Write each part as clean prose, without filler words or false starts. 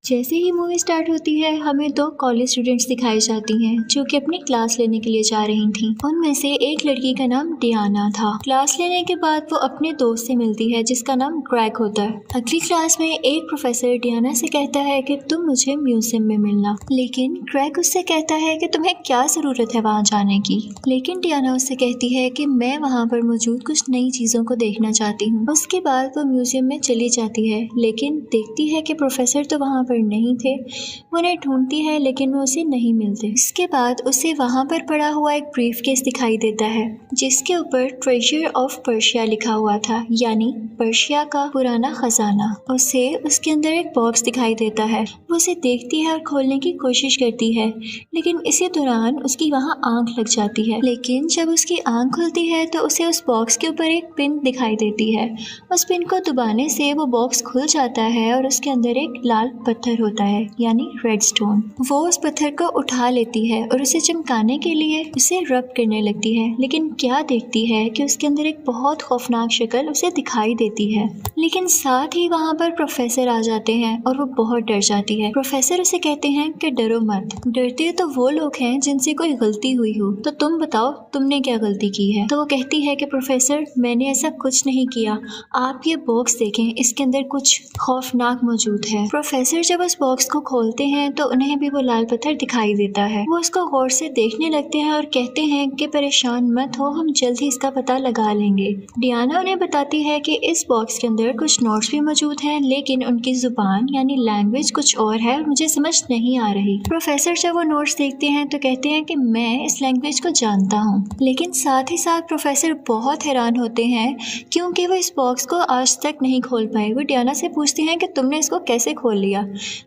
जैसे ही movie start होती है हमें दो कॉलेज स्टूडेंट्स दिखाई जाती हैं जो कि अपनी क्लास लेने के लिए जा रही थी। उनमें से एक लड़की का नाम डियाना था। क्लास लेने के बाद वो अपने दोस्त से मिलती है जिसका नाम ग्रेग होता है। अगली क्लास में एक प्रोफेसर डियाना से कहता है कि तुम मुझे म्यूजियम में मिलना, लेकिन ग्रेग उससे कहता है कि तुम्हें क्या जरूरत है वहाँ जाने की। लेकिन डियाना उससे कहती है कि मैं वहाँ पर मौजूद कुछ नई चीजों को देखना चाहती हूँ। उसके बाद वो म्यूजियम में चली जाती है, लेकिन देखती है कि प्रोफेसर तो वहाँ नहीं थे। वो उन्हें ढूंढती है लेकिन वो उसे नहीं मिलते। इसके बाद उसे वहाँ पर पड़ा हुआ एक ब्रीफकेस दिखाई देता है जिसके ऊपर ट्रेजर ऑफ पर्शिया लिखा हुआ था, यानी पर्शिया का पुराना खजाना। उसे उसके अंदर एक बॉक्स दिखाई देता है। वो उसे देखती है और खोलने की कोशिश करती है, लेकिन इसी दौरान उसकी वहाँ आंख लग जाती है। लेकिन जब उसकी आंख खुलती है तो उसे उस बॉक्स के ऊपर एक पिन दिखाई देती है। उस पिन को दबाने से वो बॉक्स खुल जाता है और उसके अंदर एक लाल पत्थर होता है, यानी रेड स्टोन। वो उस पत्थर को उठा लेती है और उसे चमकाने के लिए उसे रब करने लगती है, लेकिन क्या देखती है कि उसके अंदर एक बहुत खौफनाक शक्ल उसे दिखाई देती है। लेकिन साथ ही वहाँ पर प्रोफेसर आ जाते हैं और वो बहुत डर जाती है। प्रोफेसर उसे कहते हैं कि डरो मत, डरते तो वो लोग हैं जिनसे कोई गलती हुई हो, तो तुम बताओ तुमने क्या गलती की है। तो वो कहती है कि प्रोफेसर मैंने ऐसा कुछ नहीं किया, आप ये बॉक्स देखें, इसके अंदर कुछ खौफनाक मौजूद है। प्रोफेसर जब उस बॉक्स को खोलते हैं तो उन्हें भी वो लाल पत्थर दिखाई देता है। वो उसको गौर से देखने लगते हैं और कहते हैं कि परेशान मत हो, हम जल्द ही इसका पता लगा लेंगे। डियाना उन्हें बताती है कि इस बॉक्स के अंदर कुछ नोट्स भी मौजूद हैं, लेकिन उनकी जुबान यानी लैंग्वेज कुछ और है और मुझे समझ नहीं आ रही। प्रोफेसर जब वो नोट्स देखते हैं तो कहते हैं कि मैं इस लैंग्वेज को जानता हूँ, लेकिन साथ ही साथ प्रोफेसर बहुत हैरान होते हैं क्योंकि वो इस बॉक्स को आज तक नहीं खोल पाए। वो डियाना से पूछते हैं कि तुमने इसको कैसे खोल लिया।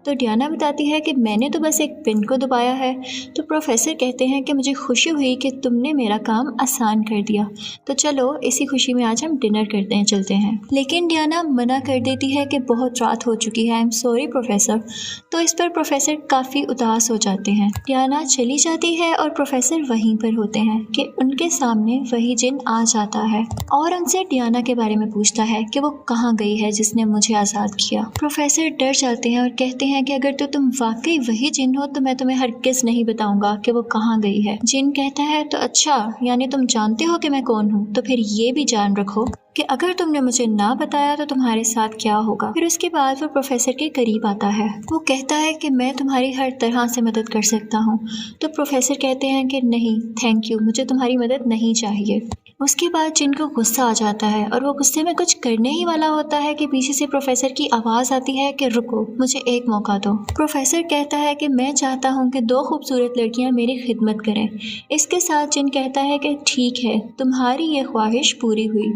तो डियाना बताती है कि मैंने तो बस एक पिन को दबाया है। तो प्रोफेसर कहते हैं कि मुझे खुशी हुई कि तुमने मेरा काम आसान कर दिया, तो चलो इसी खुशी में आज हम डिनर करते हैं, चलते हैं। लेकिन डियाना मना कर देती है कि बहुत रात हो चुकी है, आई एम सॉरी प्रोफेसर। तो इस पर प्रोफेसर काफ़ी उदास हो जाते हैं। डियाना चली जाती है और प्रोफेसर वहीं पर होते हैं कि उनके सामने वही जिन आ जाता है और उनसे डियाना के बारे में पूछता है कि वो कहाँ गई है जिसने मुझे आज़ाद किया। प्रोफेसर डर जाते हैं और कहते हैं कि अगर तो तुम वाकई वही जिन हो तो मैं तुम्हें हरगिज़ नहीं बताऊंगा कि वो कहाँ गई है। जिन कहता है तो अच्छा, यानी तुम जानते हो कि मैं कौन हूँ, तो फिर ये भी जान रखो कि अगर तुमने मुझे ना बताया तो तुम्हारे साथ क्या होगा। फिर उसके बाद वो प्रोफेसर के करीब आता है। वो कहता है कि मैं तुम्हारी हर तरह से मदद कर सकता हूँ। तो प्रोफेसर कहते हैं कि नहीं थैंक यू, मुझे तुम्हारी मदद नहीं चाहिए। उसके बाद जिन को गुस्सा आ जाता है और वो गुस्से में कुछ करने ही वाला होता है कि पीछे से प्रोफेसर की आवाज़ आती है कि रुको, मुझे एक मौका दो। प्रोफेसर कहता है कि मैं चाहता हूँ कि दो खूबसूरत लड़कियाँ मेरी खिदमत करें। इसके साथ जिन कहता है कि ठीक है, तुम्हारी ये ख्वाहिश पूरी हुई।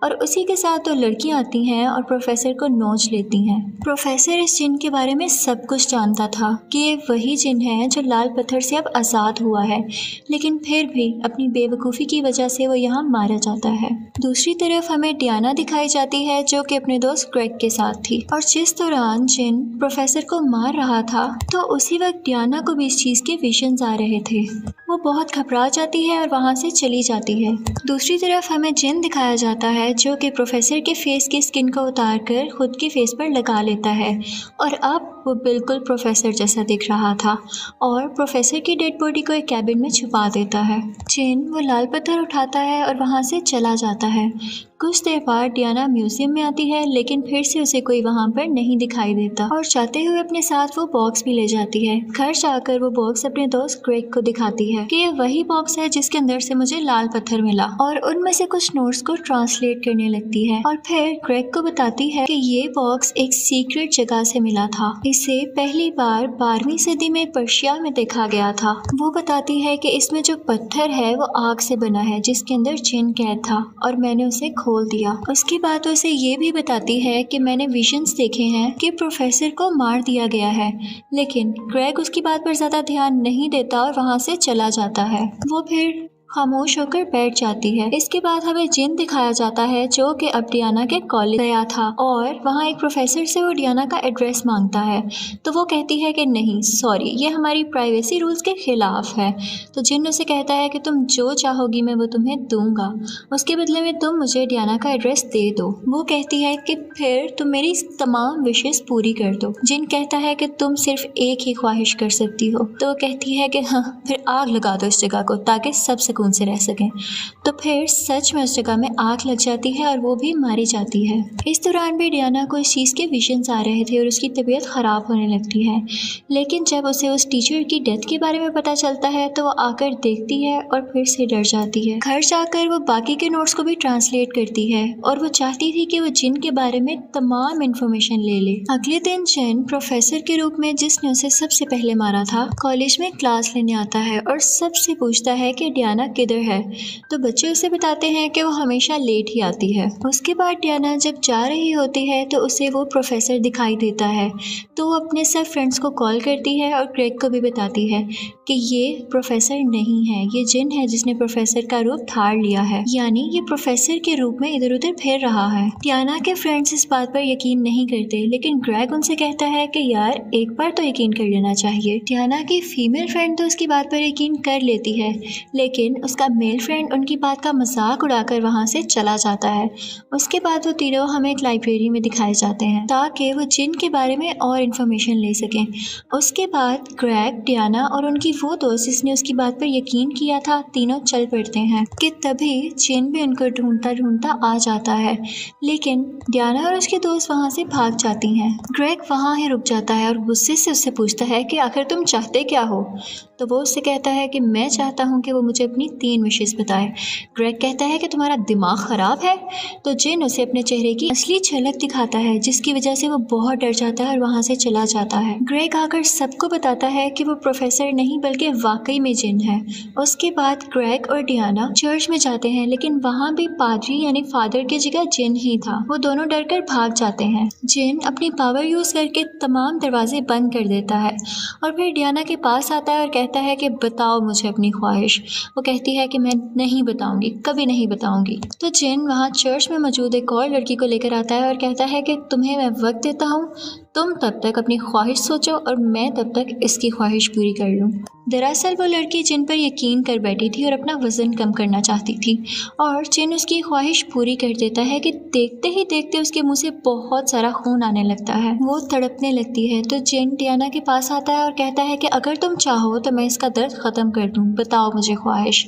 और उसी के साथ दो लड़कियाँ आती हैं और प्रोफेसर को नोच लेती हैं। प्रोफेसर इस जिन के बारे में सब कुछ जानता था कि ये वही जिन है जो लाल पत्थर से अब आज़ाद हुआ है, लेकिन फिर भी अपनी बेवकूफ़ी की वजह से वो यहाँ मारा जाता है। दूसरी तरफ हमें डियाना दिखाई जाती है जो कि अपने दोस्त ग्रेग के साथ थी, और जिस दौरान जिन प्रोफेसर को मार रहा था तो उसी वक्त डियाना को भी इस चीज़ के विजन्स आ रहे थे। वो बहुत घबरा जाती है और वहाँ से चली जाती है। दूसरी तरफ हमें जिन दिखाया जाता है जो कि प्रोफेसर के फेस की स्किन को उतार कर खुद के फेस पर लगा लेता है और अब वो बिल्कुल प्रोफेसर जैसा दिख रहा था और प्रोफेसर की डेड बॉडी को एक कैबिन में छुपा देता है। जिन वो लाल पत्थर उठाता है और वहाँ से चला जाता है। कुछ देर बाद डियाना म्यूजियम में आती है, लेकिन फिर से उसे कोई वहाँ पर नहीं दिखाई देता और जाते हुए अपने साथ वो बॉक्स भी ले जाती है। घर जाकर वो बॉक्स अपने दोस्त ग्रेग को दिखाती है कि ये वही बॉक्स है जिसके अंदर से मुझे लाल पत्थर मिला, और उनमें से कुछ नोट्स को ट्रांसलेट करने लगती है और फिर ग्रेग को बताती है कि ये बॉक्स एक सीक्रेट जगह से मिला था। इसे पहली बार 12वीं सदी में पर्शिया में देखा गया था। वो बताती है कि इसमें जो पत्थर है वो आग से बना है जिसके अंदर जिन कैद था और मैंने उसे खोल दिया। उसके बाद उसे ये भी बताती है कि मैंने विजन्स देखे हैं कि प्रोफेसर को मार दिया गया है, लेकिन ग्रेग उसकी बात पर ज्यादा ध्यान नहीं देता और वहाँ से चला जाता है। वो फिर खामोश होकर बैठ जाती है। इसके बाद हमें जिन दिखाया जाता है जो कि अब डियाना के कॉलेज गया था और वहाँ एक प्रोफेसर से वो डियाना का एड्रेस मांगता है। तो वो कहती है कि नहीं सॉरी, ये हमारी प्राइवेसी रूल्स के खिलाफ है। तो जिन उसे कहता है कि तुम जो चाहोगी मैं वो तुम्हें दूंगा, उसके बदले में तुम मुझे डियाना का एड्रेस दे दो। वो कहती है कि फिर तुम मेरी तमाम विशेस पूरी कर दो। जिन कहता है कि तुम सिर्फ एक ही ख्वाहिश कर सकती हो। तो वो कहती है कि हाँ, फिर आग लगा दो इस जगह को ताकि सब सुकून से रह सकें। तो फिर सच में उस जगह में आग लग जाती है और वो भी मारी जाती है। इस दौरान भी डियाना को इस चीज़ के विजन्स आ रहे थे और उसकी तबीयत ख़राब होने लगती है। लेकिन जब उसे उस टीचर की डेथ के बारे में पता चलता है तो वो आकर देखती है और फिर से डर जाती है। घर जाकर वो बाकी के नोट्स को भी ट्रांसलेट करती है और वो चाहती थी कि वो जिन के बारे में तमाम इन्फॉर्मेशन ले ले। अगले दिन जिन प्रोफेसर के रूप में जिसने उसे सबसे पहले मारा था कॉलेज में क्लास लेने आता है और सबसे पूछता है कि डियाना किधर है। तो बच्चे उसे बताते हैं कि वो हमेशा लेट ही आती है। उसके बाद डियाना जब जा रही होती है तो उसे वो प्रोफेसर दिखाई देता है। तो वो अपने सब फ्रेंड्स को कॉल करती है और ग्रेग को भी बताती है कि ये प्रोफेसर नहीं है, ये जिन है जिसने प्रोफेसर का रूप धार लिया है, यानी ये प्रोफेसर के रूप में इधर उधर फिर रहा है। डियाना के फ्रेंड्स इस बात पर यकीन नहीं करते, लेकिन ग्रेग उनसे कहता है कि यार एक बार तो यकीन कर लेना चाहिए। डियाना की फीमेल फ्रेंड तो उसकी बात पर यकीन कर लेती है, लेकिन उसका मेल फ्रेंड उनकी बात का मजाक उड़ाकर वहाँ से चला जाता है। उसके बाद वो तीनों हमें एक लाइब्रेरी में दिखाए जाते हैं ताकि वो जिन के बारे में और इन्फॉर्मेशन ले सकें। उसके बाद ग्रेग, डियाना और उनकी वो दोस्त जिसने उसकी बात पर यकीन किया था तीनों चल पड़ते हैं कि तभी जिन भी उनको ढूंढता ढूंढता आ जाता है, लेकिन डियाना और उसके दोस्त वहाँ से भाग जाती हैं। ग्रेग वहाँ ही रुक जाता है और गुस्से से उससे पूछता है कि आखिर तुम चाहते क्या हो। तो वो उससे कहता है कि मैं चाहता हूँ कि वो मुझे अपनी 3 विशेस बताए। ग्रेग कहता है कि तुम्हारा दिमाग ख़राब है। तो जिन उसे अपने चेहरे की असली झलक दिखाता है जिसकी वजह से वो बहुत डर जाता है और वहाँ से चला जाता है। ग्रेग आकर सबको बताता है कि वो प्रोफेसर नहीं बल्कि वाकई में जिन है। उसके बाद ग्रेग और डियाना चर्च में जाते हैं, लेकिन वहाँ भी पादरी यानी फादर की जगह जिन ही था। वो दोनों डरकर भाग जाते हैं। जिन अपनी पावर यूज़ करके तमाम दरवाजे बंद कर देता है और फिर डियाना के पास आता है और कहता है कि बताओ मुझे अपनी ख्वाहिश। वो कहती है कि मैं नहीं बताऊंगी, कभी नहीं बताऊंगी। तो जिन वहाँ चर्च में मौजूद एक और लड़की को लेकर आता है और कहता है कि तुम्हें मैं वक्त देता हूँ, तुम तब तक अपनी ख्वाहिश सोचो और मैं तब तक इसकी ख्वाहिश पूरी कर लूँ। दरअसल वो लड़की जिन पर यकीन कर बैठी थी और अपना वज़न कम करना चाहती थी और जिन उसकी ख्वाहिश पूरी कर देता है कि देखते ही देखते उसके मुंह से बहुत सारा खून आने लगता है। वो तड़पने लगती है। तो जिन डियाना के पास आता है और कहता है कि अगर तुम चाहो तो मैं इसका दर्द ख़त्म कर दूँ, बताओ मुझे ख्वाहिश।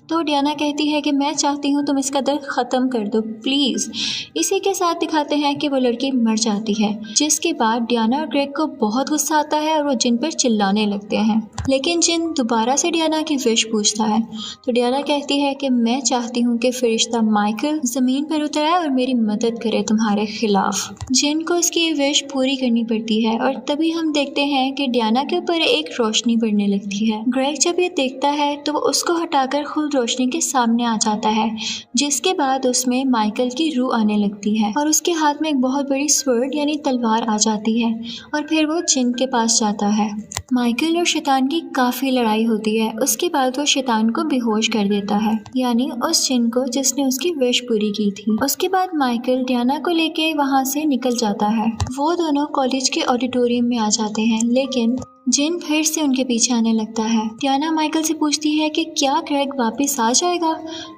तो डियाना कहती है कि मैं चाहती हूँ तुम इसका दर्द ख़त्म कर दो प्लीज़। इसी के साथ दिखाते हैं कि वो लड़की मर जाती है, जिसके बाद डियाना और ग्रेग को बहुत गुस्सा आता है और वो जिन पर चिल्लाने लगते हैं। लेकिन जिन दोबारा से डियाना की विश पूछता है तो डियाना कहती है कि मैं चाहती हूँ कि फरिश्ता माइकल ज़मीन पर उतर आए और मेरी मदद करे तुम्हारे खिलाफ। जिन को उसकी विश पूरी करनी पड़ती है और तभी हम देखते हैं कि डियाना के ऊपर एक रोशनी पड़ने लगती है। ग्रेग जब ये देखता है तो वो उसको हटाकर खुद रोशनी के सामने आ जाता है, जिसके बाद उसमें माइकल की रूह आने लगती है और उसके हाथ में एक बहुत बड़ी स्वर्ड यानी तलवार आ जाती है और फिर वो जिन के पास जाता है। माइकल और शैतान की काफ़ी लड़ाई होती है। उसके बाद वो शैतान को बेहोश कर देता है, यानी उस जिन को जिसने उसकी विश पूरी की थी। उसके बाद माइकल डियाना को लेके वहाँ से निकल जाता है। वो दोनों कॉलेज के ऑडिटोरियम में आ जाते हैं, लेकिन जिन फिर से उनके पीछे आने लगता है। डियाना माइकल से पूछती है कि क्या ग्रेग वापस आ जाएगा।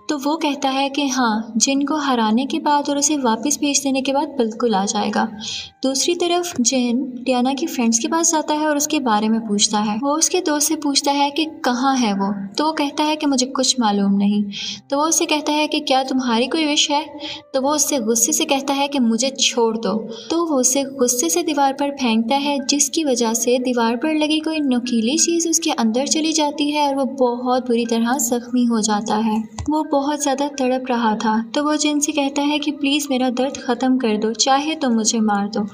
तो वो कहता है कि हाँ, जिन को हराने के बाद और उसे वापस भेज देने के बाद बिल्कुल आ जाएगा। दूसरी तरफ जिन डियाना की फ्रेंड्स के पास जाता है और उसके बारे में पूछता है। वो उसके दोस्त से पूछता है कि कहाँ है वो। तो वो कहता है कि मुझे कुछ मालूम नहीं। तो वो उससे कहता है कि क्या तुम्हारी कोई विश है। तो वो उससे गुस्से से कहता है कि मुझे छोड़ दो। तो वो उसे गुस्से से दीवार पर फेंकता है, जिसकी वजह से दीवार पर लगी कोई नुकीली चीज़ उसके अंदर चली जाती है और वो बहुत बुरी तरह जख्मी हो जाता है। वो बहुत ज़्यादा तड़प रहा था। तो वो जिन से कहता है कि प्लीज़ मेरा दर्द ख़त्म कर दो, चाहे तो मुझे मार दो।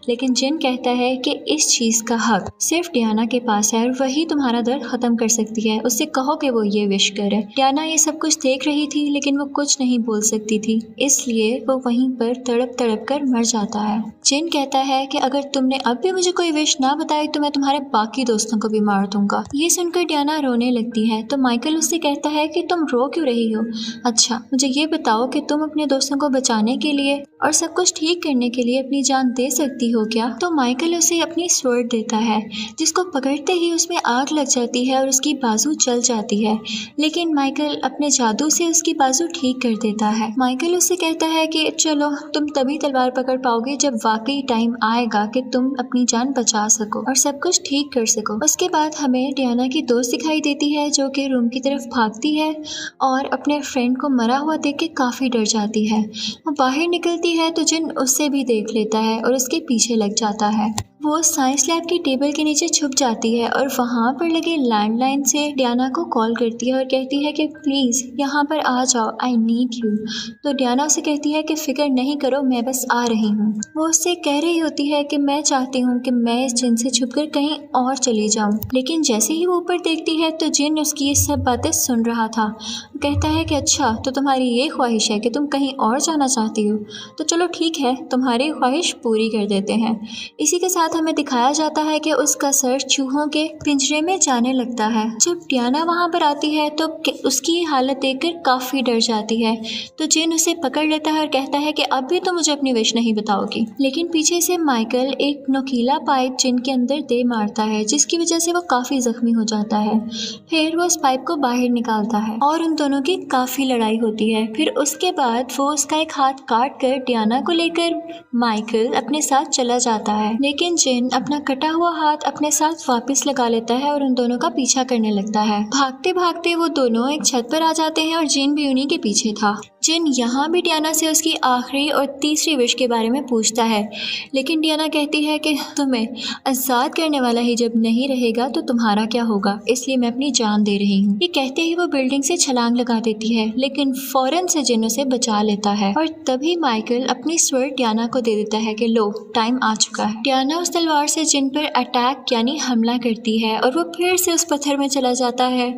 लेकिन जिन कहता है कि इस चीज़ का हक सिर्फ डियाना के पास है और वही तुम्हारा दर्द ख़त्म कर सकती है, उससे कहो कि वो ये विश करे। डियाना ये सब कुछ देख रही थी लेकिन वो कुछ नहीं बोल सकती थी, इसलिए वो वहीं पर तड़प तड़प कर मर जाता है। जिन कहता है कि अगर तुमने अब भी मुझे कोई विश ना बताई तो मैं तुम्हारे बाकी दोस्तों को भी मार दूंगा। ये सुनकर डियाना रोने लगती है तो माइकल उससे कहता है कि तुम रो क्यों रही हो? अच्छा, मुझे ये बताओ कि तुम अपने दोस्तों को बचाने के लिए और सब कुछ ठीक करने के लिए अपनी जान दे सकती हो क्या? तो माइकल उसे अपनी स्वॉर्ड देता है, जिसको पकड़ते ही उसमें आग लग जाती है और उसकी बाजू जल जाती है। लेकिन माइकल अपने जादू से उसकी बाजू ठीक कर देता है। माइकल उससे कहता है कि चलो, तुम तभी तलवार पकड़ पाओगे जब वाकई टाइम आएगा कि तुम अपनी जान बचा सको और सब कुछ ठीक कर सको। उसके बाद हमें डियाना की दोस्त दिखाई देती है जो कि रूम की तरफ भागती है और अपने फ्रेंड को मरा हुआ देख के काफ़ी डर जाती है। वो बाहर निकलती है तो जिन उससे भी देख लेता है और उसके पीछे लग जाता है। वो साइंस लैब की टेबल के नीचे छुप जाती है और वहाँ पर लगे लैंडलाइन से डियाना को कॉल करती है और कहती है कि प्लीज़ यहाँ पर आ जाओ, आई नीड यू। तो डियाना उसे कहती है कि फिक्र नहीं करो, मैं बस आ रही हूँ। वो उससे कह रही होती है कि मैं चाहती हूँ कि मैं इस जिन से छुपकर कहीं और चली जाऊँ। लेकिन जैसे ही वो ऊपर देखती है तो जिन उसकी ये सब बातें सुन रहा था। वो कहता है कि अच्छा, तो तुम्हारी ये ख्वाहिश है कि तुम कहीं और जाना चाहती हो, तो चलो ठीक है, तुम्हारी ख्वाहिश पूरी कर देते हैं। इसी के साथ हमें दिखाया जाता है कि उसका सर चूहों के पिंजरे में जाने लगता है। जब डियाना वहाँ पर आती है तो उसकी हालत देखकर काफ़ी डर जाती है। तो जिन उसे पकड़ लेता है और कहता है कि अब भी तो मुझे अपनी विश नहीं बताओगी। लेकिन पीछे से माइकल एक नुकीला पाइप जिन के अंदर दे मारता है, जिसकी वजह से वो काफ़ी जख्मी हो जाता है। फिर वो उस पाइप को बाहर निकालता है और उन दोनों की काफ़ी लड़ाई होती है। फिर उसके बाद वो उसका एक हाथ काट कर डियाना को लेकर माइकल अपने साथ चला जाता है। लेकिन जिन अपना कटा हुआ हाथ अपने साथ वापस लगा लेता है और उन दोनों का पीछा करने लगता है। भागते भागते वो दोनों एक छत पर आ जाते हैं और जिन भी उन्हीं के पीछे था। जिन यहाँ भी डियाना से उसकी आखिरी और तीसरी विश के बारे में पूछता है, लेकिन डियाना कहती है कि तुम्हें आज़ाद करने वाला ही जब नहीं रहेगा तो तुम्हारा क्या होगा, इसलिए मैं अपनी जान दे रही हूँ। ये कहते ही वो बिल्डिंग से छलांग लगा देती है, लेकिन फौरन से जिन उसे बचा लेता है और तभी माइकल अपनी स्वॉर्ड डियाना को दे देता है कि लो, टाइम आ चुका है। डियाना उस तलवार से जिन पर अटैक यानी हमला करती है और वो फिर से उस पत्थर में चला जाता है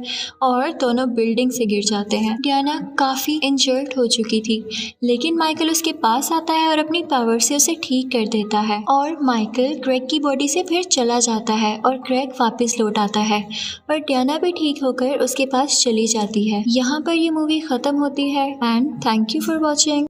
और दोनों बिल्डिंग से गिर जाते हैं। डियाना काफ़ी इंजर्ड हो चुकी थी, लेकिन माइकल उसके पास आता है और अपनी पावर से उसे ठीक कर देता है और माइकल ग्रेग की बॉडी से फिर चला जाता है और ग्रेग वापस लौट आता है और डियाना भी ठीक होकर उसके पास चली जाती है। यहाँ पर ये मूवी ख़त्म होती है and thank you for watching.